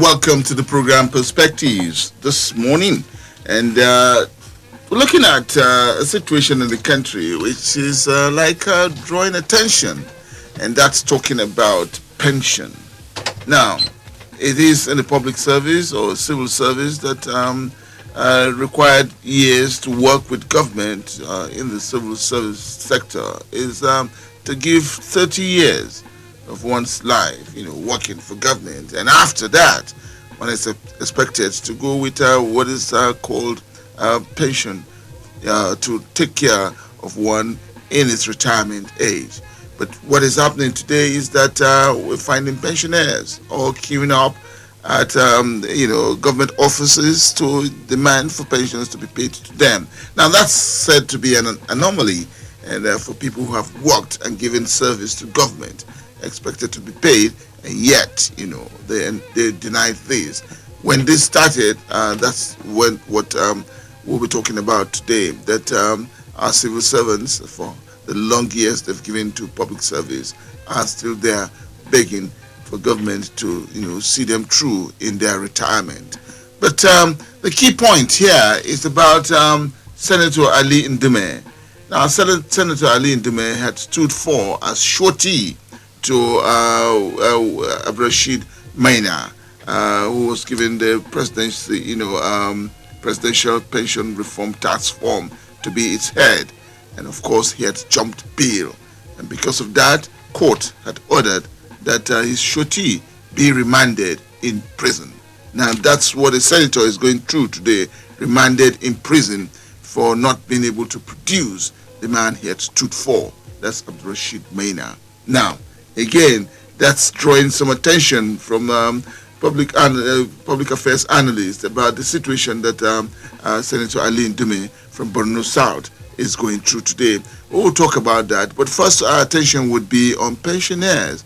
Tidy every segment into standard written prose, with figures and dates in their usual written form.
welcome to the program Perspectives this morning. And we're looking at a situation in the country which is drawing attention, and that's talking about pension. Now, it is in the public service or civil service that required years to work with government in the civil service sector is to give 30 years of one's life, working for government. And after that, one is expected to go with what is called pension to take care of one in its retirement age. But what is happening today is that we're finding pensioners all queuing up at government offices to demand for pensions to be paid to them. Now that's said to be an anomaly, and for people who have worked and given service to government, expected to be paid, and yet they denied this. When this started, that's what we'll be talking about today. That our civil servants, for the long years they've given to public service, are still there begging for government to see them through in their retirement. But the key point here is about Senator Ali Ndume. Now, Senator Ali Ndume had stood for as shorty to Abdulrasheed Maina, who was given the presidency, Presidential Pension Reform Task Force to be its head. And of course, he had jumped bail. And because of that, court had ordered that his shorty be remanded in prison. Now, that's what the senator is going through today, remanded in prison for not being able to produce the man he had stood for. That's Abdulrasheed Maina. Now, again, that's drawing some attention from public affairs analysts about the situation that Senator Ali Ndume from Borno South is going through today. We'll talk about that, but first our attention would be on pensioners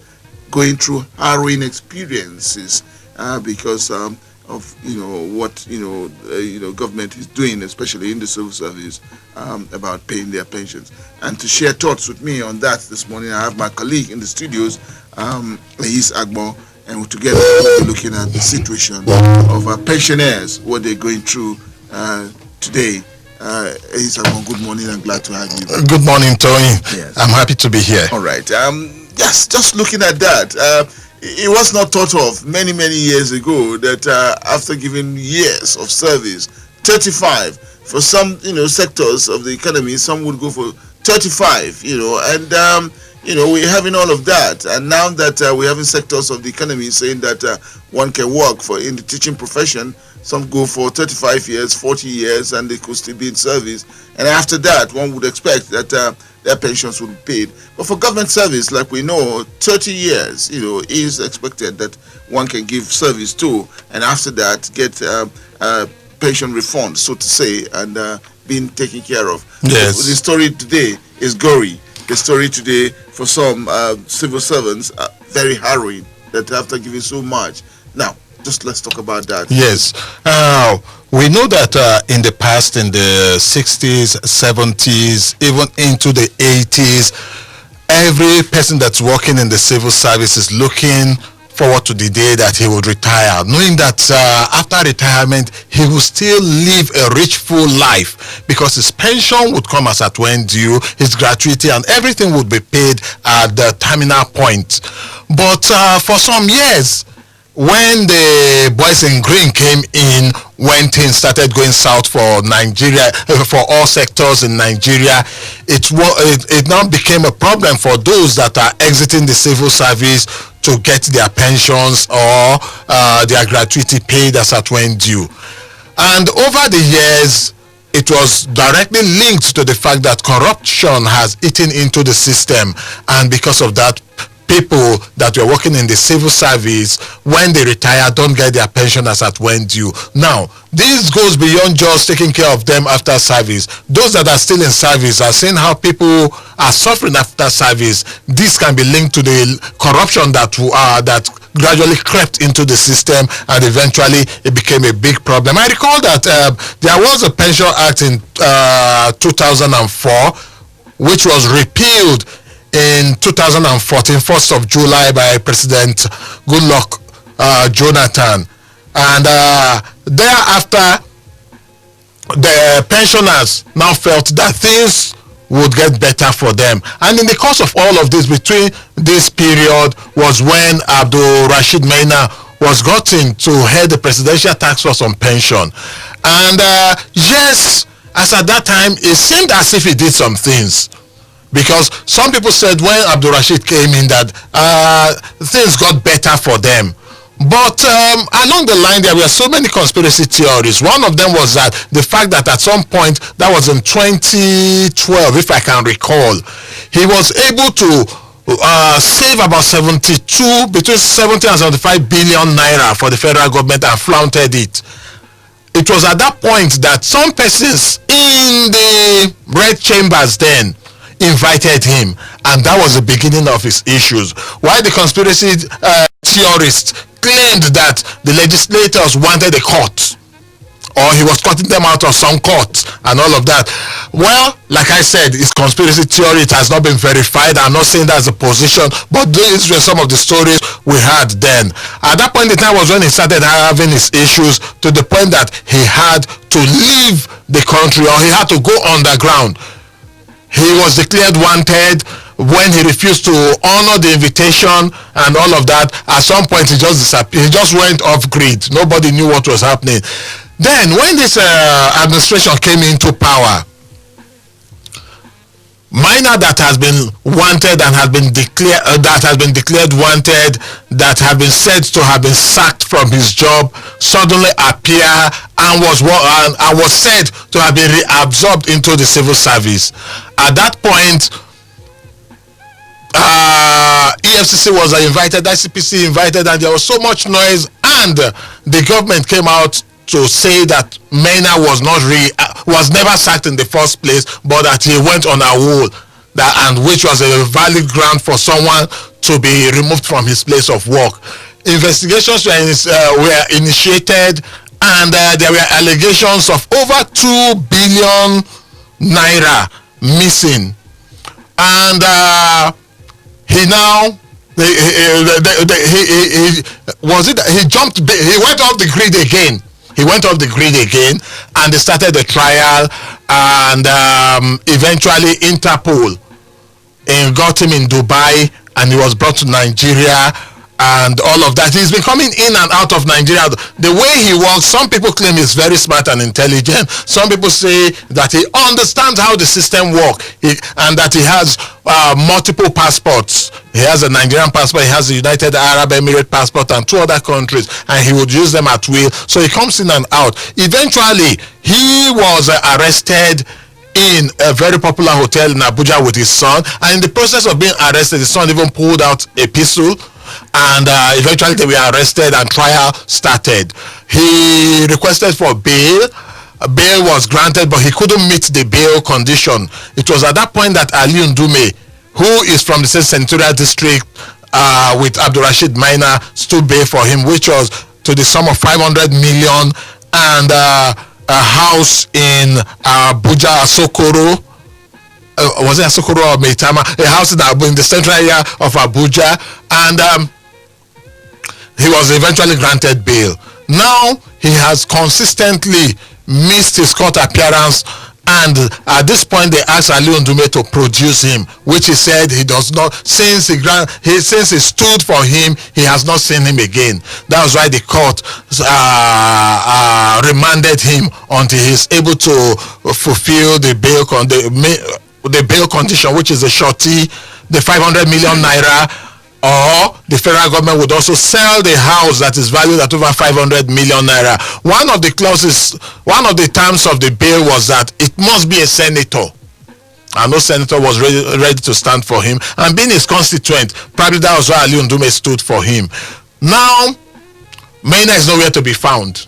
going through harrowing experiences because of what government is doing, especially in the civil service, about paying their pensions. And to share thoughts with me on that this morning, I have my colleague in the studios, Ais Agbo, and together we'll be looking at the situation of our pensioners, what they're going through today. Ais Agbo, good morning and glad to have you. Good morning, Tony. Yes. I'm happy to be here. All right. Yes, just looking at that, it was not thought of many years ago that after giving years of service, 35 for some sectors of the economy, some would go for 35, and we're having all of that. And now that we're having sectors of the economy saying that one can work in the teaching profession, some go for 35 years, 40 years, and they could still be in service. And after that, one would expect that their pensions would be paid. But for government service, like we know, 30 years, is expected that one can give service to, and after that, get pension refund, so to say, and being taken care of. Yes. The story today is gory. The story today for some civil servants very harrowing, that after giving so much. Now, just let's talk about that. Yes. We know that in the past, in the 60s, 70s, even into the 80s, every person that's working in the civil service is looking forward to the day that he would retire, knowing that after retirement, he will still live a rich, full life because his pension would come as at when due, his gratuity and everything would be paid at the terminal point. But for some years, when the boys in green came in, when things started going south for Nigeria, for all sectors in Nigeria, it now became a problem for those that are exiting the civil service to get their pensions or their gratuity paid as at when due. And over the years, it was directly linked to the fact that corruption has eaten into the system, and because of that, people that were working in the civil service, when they retire, don't get their pension as at when due. Now, this goes beyond just taking care of them after service. Those that are still in service are seeing how people are suffering after service. This can be linked to the corruption that gradually crept into the system, and eventually it became a big problem. I recall that there was a Pension Act in 2004, which was repealed in 2014, 1st of July, by President Goodluck Jonathan. And thereafter, the pensioners now felt that things would get better for them. And in the course of all of this, between this period was when Abdul Rashid Maina was gotten to head the Presidential Task Force on Pension. And yes, as at that time, it seemed as if he did some things. Because some people said when Abdul Rashid came in that things got better for them. But along the line, there were so many conspiracy theories. One of them was that the fact that at some point, that was in 2012, if I can recall, he was able to save about between 70 and 75 billion naira for the federal government and flaunted it. It was at that point that some persons in the red chambers then invited him, and that was the beginning of his issues. While the conspiracy theorists claimed that the legislators wanted a court, or he was cutting them out of some court and all of that. Well, like I said, it's conspiracy theory. It has not been verified. I'm not saying that's a position, but these were some of the stories we had then. At that point in time was when he started having his issues, to the point that he had to leave the country, or he had to go underground. He was declared wanted when he refused to honor the invitation and all of that. At some point, he just disappeared. He just went off grid. Nobody knew what was happening. Then, when this administration came into power, Maina, that has been wanted and has been declared wanted, that have been said to have been sacked from his job, suddenly appear and was said to have been reabsorbed into the civil service. At that point, EFCC was invited, ICPC invited, and there was so much noise, and the government came out to say that Maina was never sacked in the first place, but that he went on a wall, and which was a valid ground for someone to be removed from his place of work. Investigations were initiated, and there were allegations of over 2 billion naira missing. And he now he went off the grid again. He went off the grid again, and they started the trial, and eventually Interpol got him in Dubai, and he was brought to Nigeria, and all of that. He's been coming in and out of Nigeria. The way he works, some people claim he's very smart and intelligent. Some people say that he understands how the system works, and that he has multiple passports. He has a Nigerian passport, he has a United Arab Emirates passport, and 2 other countries, and he would use them at will. So he comes in and out. Eventually, he was arrested in a very popular hotel in Abuja with his son, and in the process of being arrested, his son even pulled out a pistol, and eventually they were arrested and trial started. He requested for bail. Bail was granted, but he couldn't meet the bail condition. It was at that point that Ali Ndume, who is from the same senatorial district with Abdul Rashid Maina, stood bail for him, which was to the sum of 500 million, and a house in Abuja, Asokoro. Was it Asokoro or Meitama? A house in the central area of Abuja, and he was eventually granted bail. Now he has consistently missed his court appearance, and at this point they asked Ali Ndume to produce him, which he said he does not. Since he stood for him, he has not seen him again. That was why the court remanded him until he's able to fulfill the bail condition, which is a shorty, the 500 million naira, or the federal government would also sell the house that is valued at over 500 million naira. One of the terms of the bail was that it must be a senator, and no senator was ready to stand for him, and being his constituent, probably that was why Ali Ndume stood for him. Now, Maina is nowhere to be found.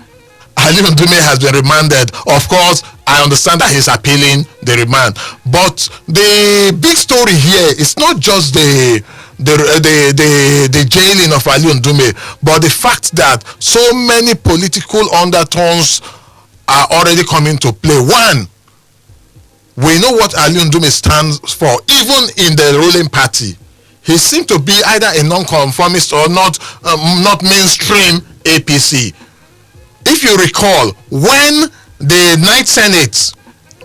Ali Ndume has been remanded. Of course, I understand that he's appealing the remand, but the big story here is not just the jailing of Ali Ndume, but the fact that so many political undertones are already coming to play. One, we know what Ali Ndume stands for, even in the ruling party. He seemed to be either a non-conformist or not mainstream APC. if you recall, when the Ninth Senate,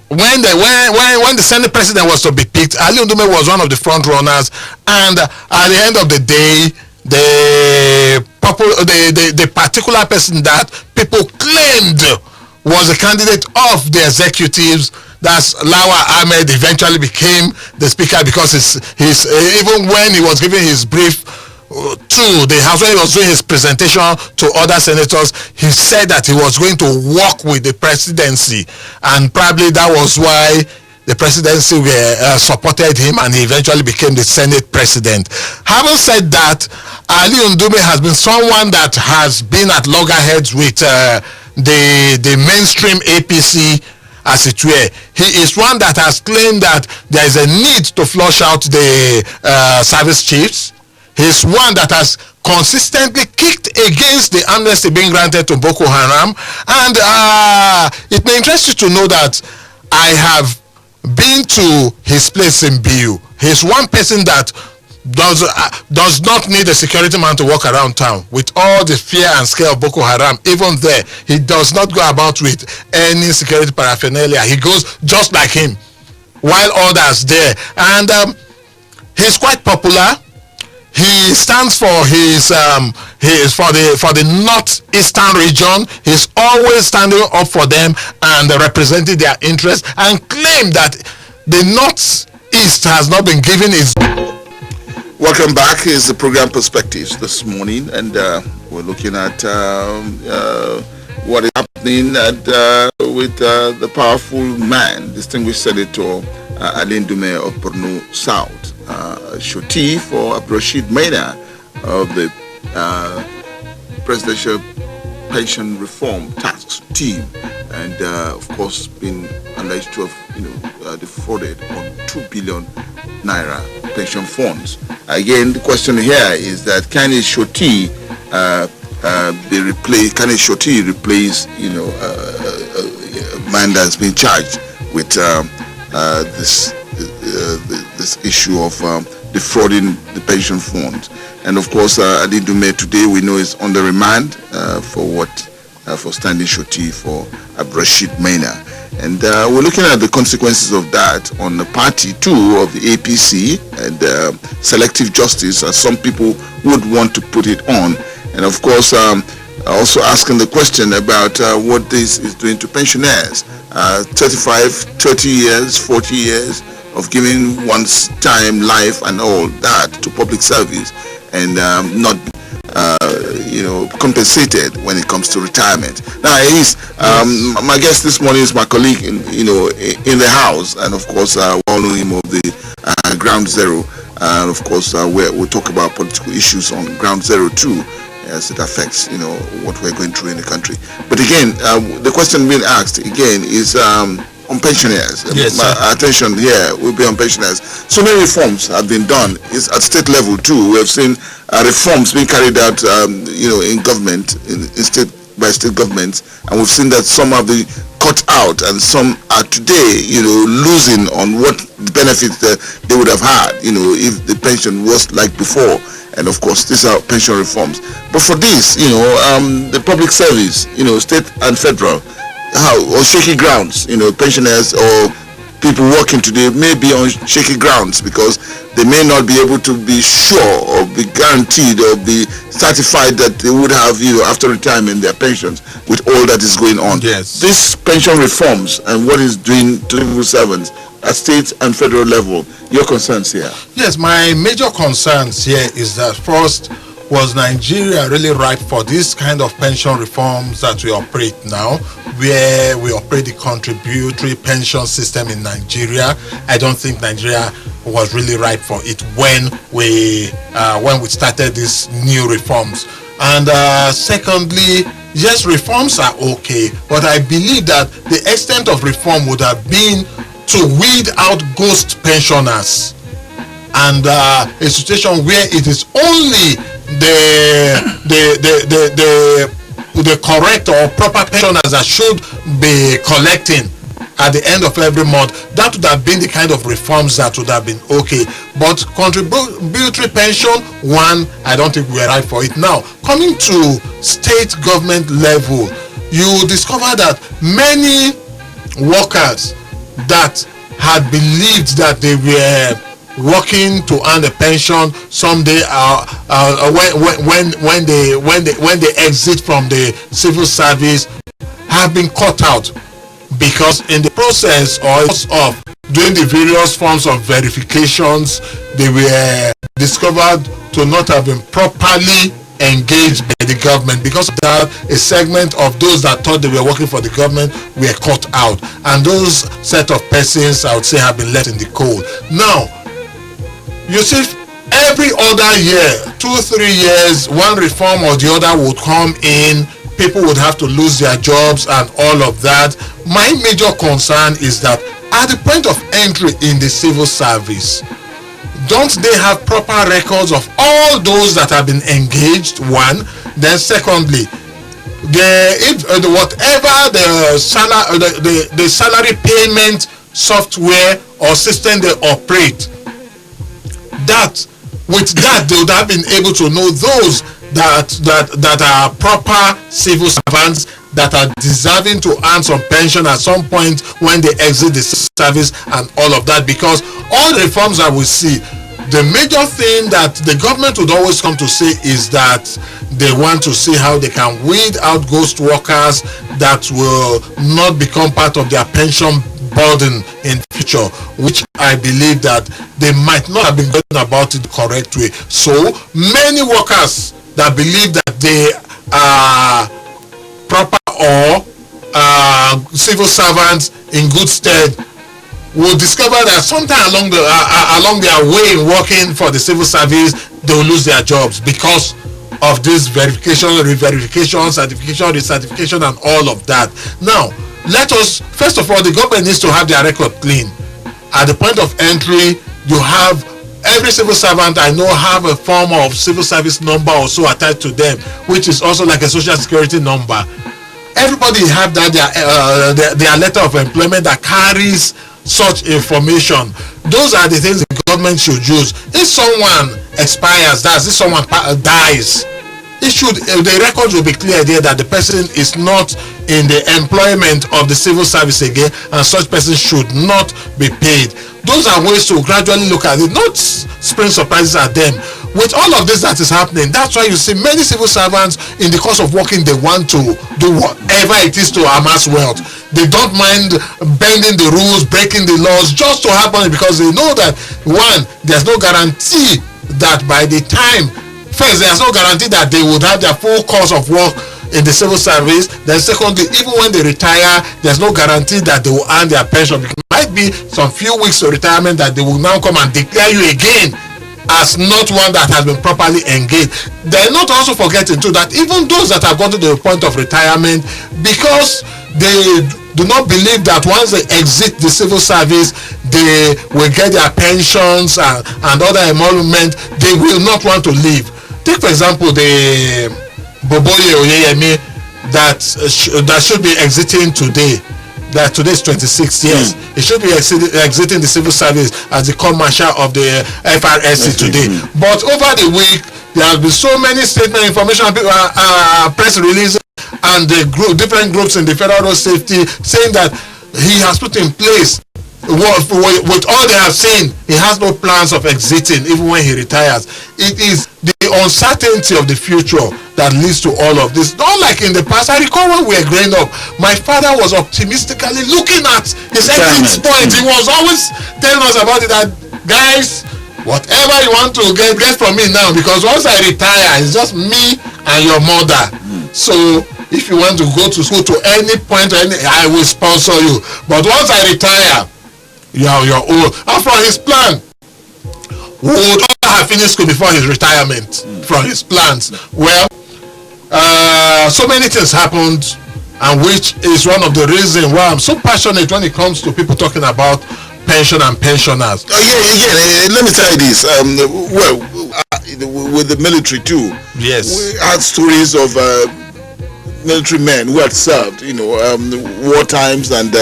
when the Senate president was to be picked, Ali Ndume was one of the front runners, and at the end of the day, the particular person that people claimed was a candidate of the executives, that's Lawa Ahmed, eventually became the speaker, because his even when he was giving his brief to the House, when he was doing his presentation to other senators, he said that he was going to work with the presidency, and probably that was why the presidency supported him, and he eventually became the Senate president. Having said that, Ali Ndume has been someone that has been at loggerheads with the mainstream APC, as it were. He is one that has claimed that there is a need to flush out the service chiefs. He's one that has consistently kicked against the amnesty being granted to Boko Haram. And it may interest you to know that I have been to his place in Biu. He's one person that does not need a security man to walk around town with all the fear and scare of Boko Haram. Even there, he does not go about with any security paraphernalia. He goes just like him, while others there. And he's quite popular. He stands for for the northeastern region. He's always standing up for them and representing their interests, and claim that the northeast has not been given his. Welcome back. Is the program Perspectives this morning, and we're looking at what is happening with the powerful man, distinguished Senator Ali Ndume of Borno South. Shorty for Abdulrasheed Maina of the Presidential Pension Reform Task Team, and of course been alleged to have defrauded on 2 billion naira pension funds. Again, the question here is that can a Shorty be replaced? Can a Shorty replace a man that's been charged with this issue of defrauding the pension funds? And of course, Ali Ndume today we know is under remand for standing Shorty for Abdulrasheed Maina. And we're looking at the consequences of that on the party too of the APC and selective justice, as some people would want to put it on. And of course, also asking the question about what this is doing to pensioners. 35, 30 years, 40 years of giving one's time, life and all that to public service, and not compensated when it comes to retirement. Now, my guest this morning is my colleague in the house, and of course we all know him of the Ground Zero, and of course we'll talk about political issues on Ground Zero too, as it affects what we're going through in the country. But again, the question being asked again is on pensioners. Yes, my attention here will be on pensioners. So many reforms have been done. It's at state level too. We have seen reforms being carried out, in government, in state by state governments, and we've seen that some have been cut out, and some are today, losing on what benefits that they would have had, if the pension was like before. And of course, these are pension reforms. But for this, the public service, state and federal, on shaky grounds, pensioners or people working today may be on shaky grounds, because they may not be able to be sure or be guaranteed or be certified that they would have, after retirement, their pensions with all that is going on. Yes. These pension reforms and what is doing to civil servants at state and federal level, your concerns here? Yes, my major concerns here is that first, was Nigeria really ripe for this kind of pension reforms that we operate now, where we operate the contributory pension system in Nigeria? I don't think Nigeria was really ripe for it when we started these new reforms. And secondly, yes, reforms are okay, but I believe that the extent of reform would have been to weed out ghost pensioners, and a situation where it is only the correct or proper pensioners that should be collecting at the end of every month. That would have been the kind of reforms that would have been okay. But contributory pension, I don't think we're right for it. Now, coming to state government level, you discover that many workers that had believed that they were working to earn a pension someday, when they exit from the civil service, have been cut out, because in the process of doing the various forms of verifications, they were discovered to not have been properly engaged by the government. Because of that, a segment of those that thought they were working for the government were cut out, and those set of persons, I would say, have been left in the cold. Now, you see, every other year, 2-3 years, one reform or the other would come in, people would have to lose their jobs and all of that. My major concern is that at the point of entry in the civil service, don't they have proper records of all those that have been engaged? One. Then secondly, whatever the salary payment software or system they operate, with that they would have been able to know those that are proper civil servants that are deserving to earn some pension at some point when they exit the service and all of that. Because all the reforms that we see, the major thing that the government would always come to say is that they want to see how they can weed out ghost workers that will not become part of their pension burden in future, which I believe that they might not have been going about it the correct way. So many workers that believe that they are proper or civil servants in good stead will discover that sometime along their way in working for the civil service, they will lose their jobs because of this verification, re-verification, certification, recertification, and all of that. Now, let us, first of all, the government needs to have their record clean. At the point of entry, you have every civil servant I know have a form of civil service number or so attached to them, which is also like a social security number. Everybody have that their letter of employment that carries such information. Those are the things the government should use. If someone expires, if someone dies, the records will be clear there that the person is not in the employment of the civil service again, and such person should not be paid. Those are ways to gradually look at it, not spring surprises at them. With all of this that is happening, that's why you see many civil servants, in the course of working, they want to do whatever it is to amass wealth. They don't mind bending the rules, breaking the laws, just to have money, because they know that, one, there's no guarantee that by the time, first, there's no guarantee that they would have their full course of work in the civil service. Then secondly, even when they retire, there's no guarantee that they will earn their pension. It might be some few weeks of retirement that they will now come and declare you again as not one that has been properly engaged. They're not also forgetting too that even those that have gone to the point of retirement, because they do not believe that once they exit the civil service they will get their pensions and other emolument, they will not want to leave. Take for example the Boboye Oyeyemi that should be exiting today. That today is 26 years. He should be exiting the civil service as the corps marshal of the FRSC today. But over the week, there have been so many statement information, press releases, and the different groups in the Federal Road Safety saying that he has put in place, with all they have seen, he has no plans of exiting even when he retires. It is the uncertainty of the future that leads to all of this. Not like in the past. I recall when we were growing up, my father was optimistically looking at his exit point. He was always telling us about it, that guys, whatever you want to get from me now, because once I retire, it's just me and your mother. So if you want to go to school to any point, I will sponsor you. But once I retire, you're old. And from his plan, we would all have finished school before his retirement. From his plans, well, so many things happened, and which is one of the reasons why I'm so passionate when it comes to people talking about pension and pensioners. Let me tell you this. With the military too. Yes, we had stories of military men who had served, war times, and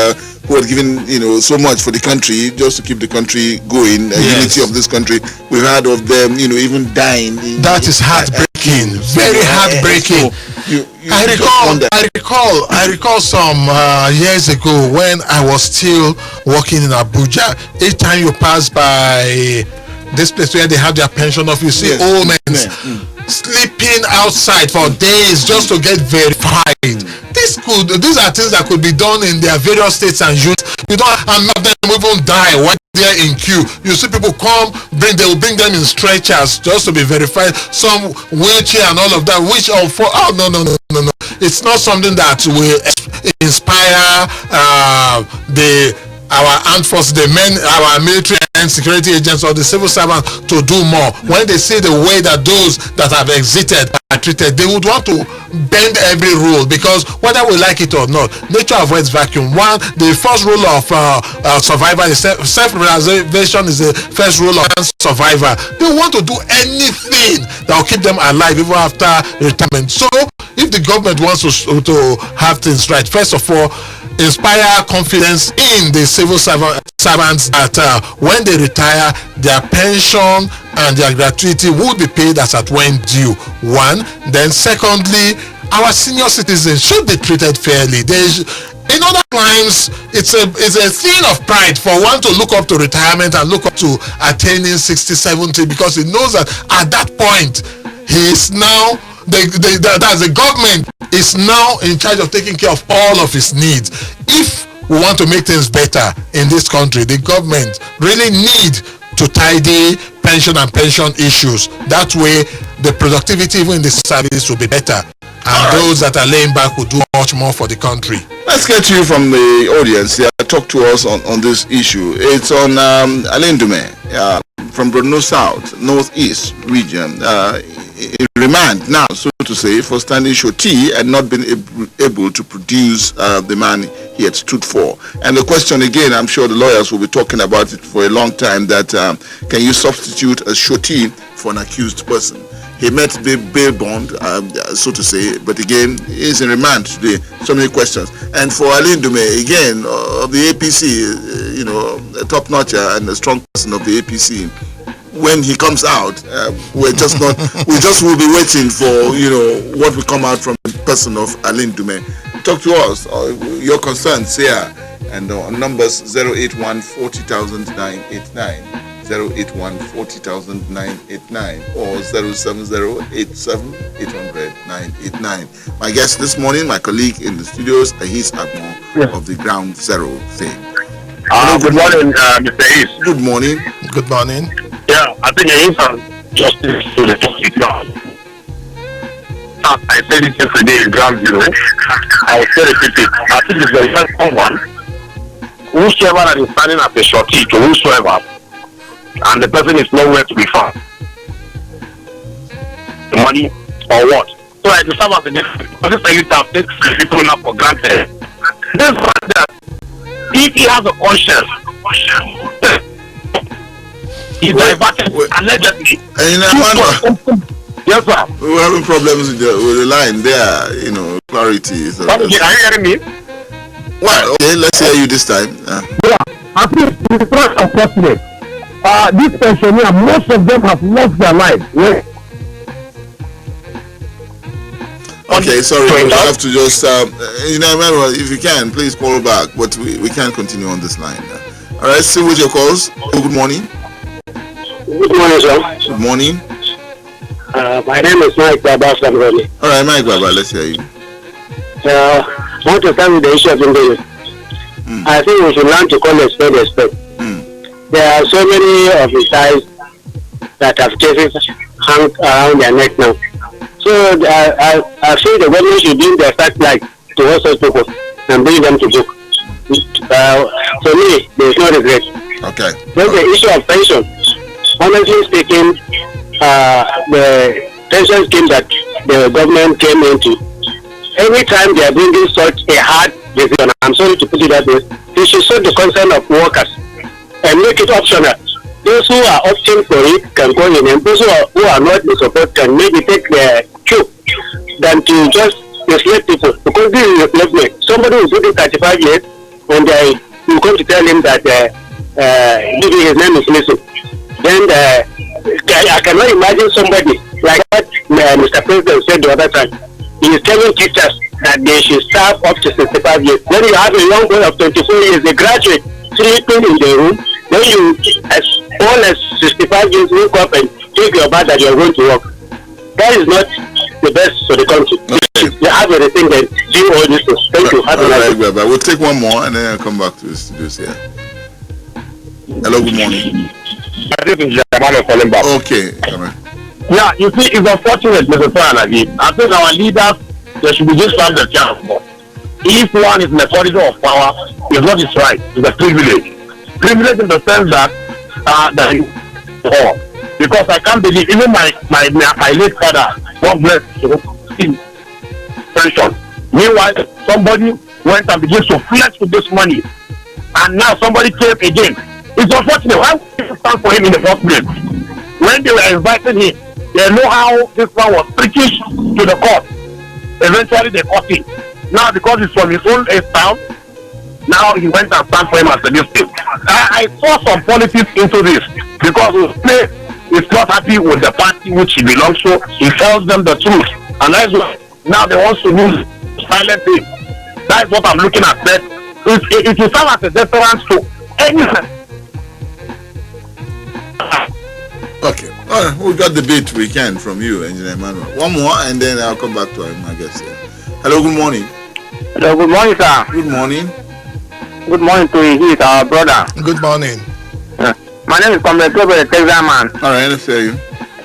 who had given, so much for the country, just to keep the country going, unity of this country. We've heard of them, even dying. That is heartbreaking, very heartbreaking. I recall some years ago when I was still working in Abuja. Each time you pass by this place where they have their pension office, you see old men sleeping outside for days just to get verified. These are things that could be done in their various states and youth. You don't, and not them even die when they're in queue. You see people come, they will bring them in stretchers just to be verified. Some wheelchair and all of that. No. It's not something that will inspire our armed forces, the men, our military and security agents or the civil servants to do more. When they see the way that those that have exited are treated, they would want to bend every rule, because whether we like it or not, nature avoids vacuum. One, the first rule of survival is self-realization is the first rule of survivor. They want to do anything that will keep them alive even after retirement. So if the government wants to have things right, first of all, inspire confidence in the civil servants that when they retire, their pension and their gratuity will be paid as at when due. One. Then secondly, our senior citizens should be treated fairly. In other climes, it's a thing of pride for one to look up to retirement and look up to attaining 60, 70, because he knows that at that point, he is now the government is now in charge of taking care of all of his needs. If we want to make things better in this country, the government really need to tidy pension and pension issues. That way, the productivity even in the service will be better, and those that are laying back will do much more for the country. Let's get you from the audience here. Talk to us on this issue. It's on Alain Dume from Borno South, Northeast region. In remand now, so to say, for standing shorty and not being able to produce the man he had stood for. And the question again, I'm sure the lawyers will be talking about it for a long time, that can you substitute a shorty for an accused person? He met the bail bond, so to say, but again, he's in remand today. So many questions. And for Alain Dume, again, of the APC, a top-notcher and a strong person of the APC, when he comes out, we just will be waiting for, what will come out from the person of Alain Dume. Talk to us, your concerns here, and on numbers 081 40,000 989. 081 40,000 989 or 070 87 800 989. My guest this morning, my colleague in the studios, Ahis Agmo of the Ground Zero thing. Good morning, Mr. East. Good morning. Good morning. Yeah, I think Ahis justice to the topic now. I said it yesterday in Ground Zero. I will say it. I think it's the first someone, whosoever that is standing at the shorty to whosoever, and the person is nowhere to be found. The money or what? So I discovered as a different youth have taken people now for granted. This man that if he has a conscience, he diverted allegedly. Yes, sir. We were having problems with the line there, clarity. So are you hearing me? Well, okay, let's hear you this time. Yeah, I think it's not unfortunate. These pensioners, most of them have lost their lives. Yeah. Okay, sorry, we have to just, remember, if you can, please call back, but we can't continue on this line. All right, still with your calls. Good morning. Good morning, sir. Good morning. My name is Mike Baba from Raleigh. All right, Mike Baba, let's hear you. I want to start with the issue of injury. I think we should learn to call a spade a spade. There are so many officers that have cases hung around their neck now. So I feel the government should bring their spotlight to all such people and bring them to book. For me, there is no regret. Okay. Then the issue of pension. Honestly speaking, the pension scheme that the government came into, every time they are bringing such a hard decision, I'm sorry to put it that way, they should show the concern of workers and make it optional. Those who are opting for it can go in, and those who are not in support can maybe take their cue than to just mislead people. Because this is replacement. Somebody who put in 35 years and you come to tell him that maybe his name is missing. Then I cannot imagine somebody like that Mr. President said the other time. he is telling teachers that they should serve up to 65 years. Then you have a young boy of 24 years, a graduate, sleeping in the room. When you, as old as 65 years, wake up and take your bath that you are going to work. That is not the best for the country. Okay. You have everything that do all this. Thank you. Have a nice day. We'll take one more and then I'll come back to the studios here. Hello, good morning. This is Jamal calling back. Okay, come on. Yeah, you see, it's unfortunate, Mr. Fanagi. I think our leaders, they should be just have the chance. If one is in the corridor of power, it's not his right, it's a privilege. Privilege in the sense that that you because I can't believe even my late father, God bless him, pension. Meanwhile, somebody went and began to flex with this money, and now somebody came again. It's unfortunate. Why would you stand for him in the first place? When they were inviting him, they know how this man was preaching to the court. Eventually, they caught him. Now, because it's from his own town, now he went and stand for him as a district. I saw some politics into this because he's not happy with the party which he belongs to. He tells them the truth, and that's why now they want to use silent him. That's what I'm looking at. That it will serve as a deterrent to anything. Okay. All right. We got the bit we can from you, Engineer Emmanuel. One more, and then I'll come back to my guest here. Hello, good morning. Hello, good morning, sir. Good morning. Good morning to you, our brother. Good morning. My name is Comrade Gabriel, the Texas man. All right, let's hear you.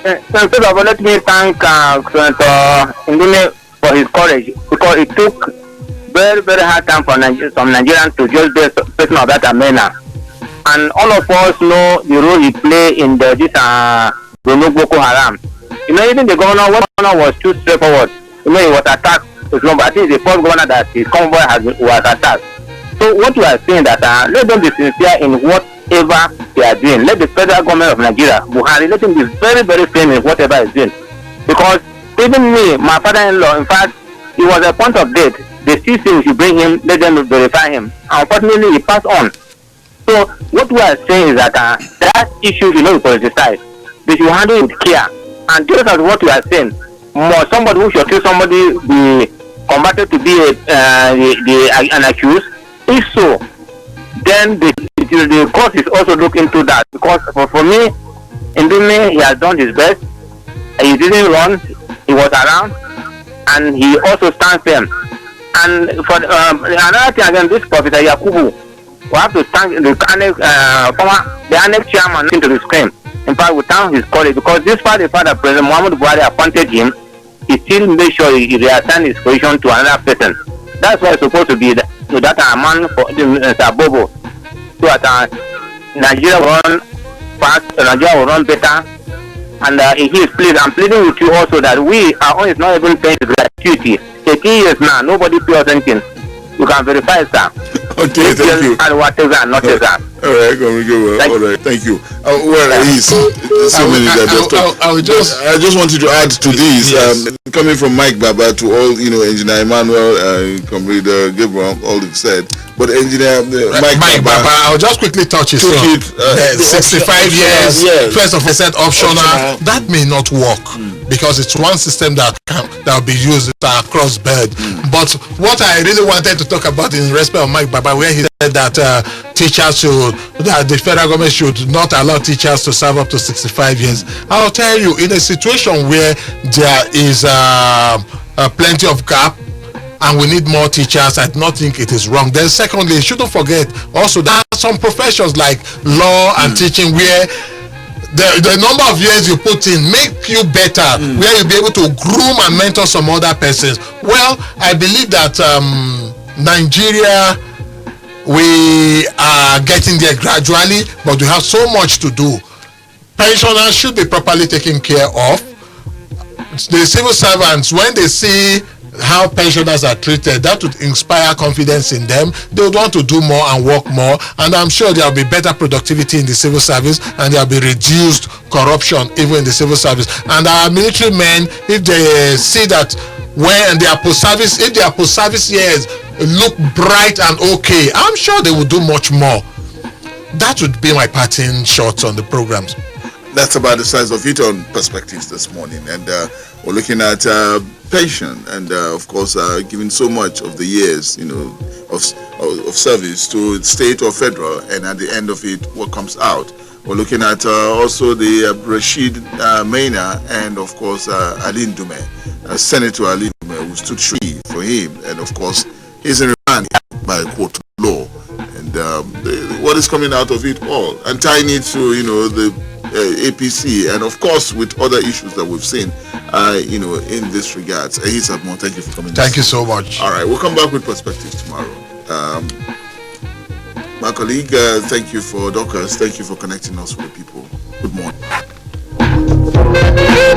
So instead of let me thank Senator Ndime for his courage, because it took very, very hard time for some Nigerians to just be person of that manner. And all of us know the role he played in this remove Boko Haram. You know, even the governor was too straightforward. You know, he was attacked. I think the first governor that his convoy was attacked. So what we are saying that let them be sincere in whatever they are doing. Let the federal government of Nigeria, Buhari, let him be very, very firm in whatever he's doing. Because even me, my father-in-law, in fact, he was a point of death. The CC should bring him, let them verify him. Unfortunately, he passed on. So what we are saying is that that issue should not be politicized. They should handle it with care. And just as what we are saying, somebody who should kill somebody be combated to be an accused. If so, then the court is also look into that. Because for me, Ndime, he has done his best. He didn't run. He was around, and he also stands firm. And for another thing again, this Professor Yakubu, we have to thank the annex chairman into the screen. In fact, we thank his colleague because despite the fact that President Muhammadu Buhari appointed him, he still made sure he reassigned his position to another person. That's why it's supposed to be that man for Sabobo, so that Nigeria will run fast, Nigeria will run better. And he is pleased. I'm pleading with you also that our own is not even paying the gratuity. 18 years now, nobody pays anything. You can verify, sir. Okay, thank you. And what is that? Not is that. All right, all right, thank you. Well, he's so many that I just wanted to add to this. Yes. Coming from Mike Baba to all, Engineer Emmanuel, Comrade Gabriel, all you've said. But Engineer Mike Baba, I'll just quickly touch it. 65 years, yes. First of all, said optional. That may not work because it's one system that will be used across board. But what I really wanted to talk about in respect of Mike Baba, where he said that that the federal government should not allow teachers to serve up to 65 years. I'll tell you, in a situation where there is plenty of gap and we need more teachers, I do not think it is wrong. Then secondly, you shouldn't forget also there are some professions like law and teaching where the number of years you put in make you better, where you'll be able to groom and mentor some other persons. Well, I believe that Nigeria, we are getting there gradually, but we have so much to do. Pensioners should be properly taken care of. The civil servants, when they see how pensioners are treated, that would inspire confidence in them. They would want to do more and work more, and I'm sure there will be better productivity in the civil service, and there will be reduced corruption even in the civil service. And our military men, if they see that when they are post-service, if their post-service years look bright and okay, I'm sure they will do much more. That would be my parting shots on the programs. That's about the size of it on Perspectives this morning, and we're looking at pension, and of course given so much of the years, of service to state or federal, and at the end of it, what comes out. We're looking at also the Rashid Maina, and of course Ali Ndume, Senator Ali Ndume, who stood free for him, and of course he's in remand by a court of law, and what is coming out of it all, and tying it to the APC, and of course with other issues that we've seen, in this regards. Hisabmo, thank you for coming. Thank you so much. All right, we'll come back with perspectives tomorrow. My colleague, thank you for Dorcas. Thank you for connecting us with the people. Good morning.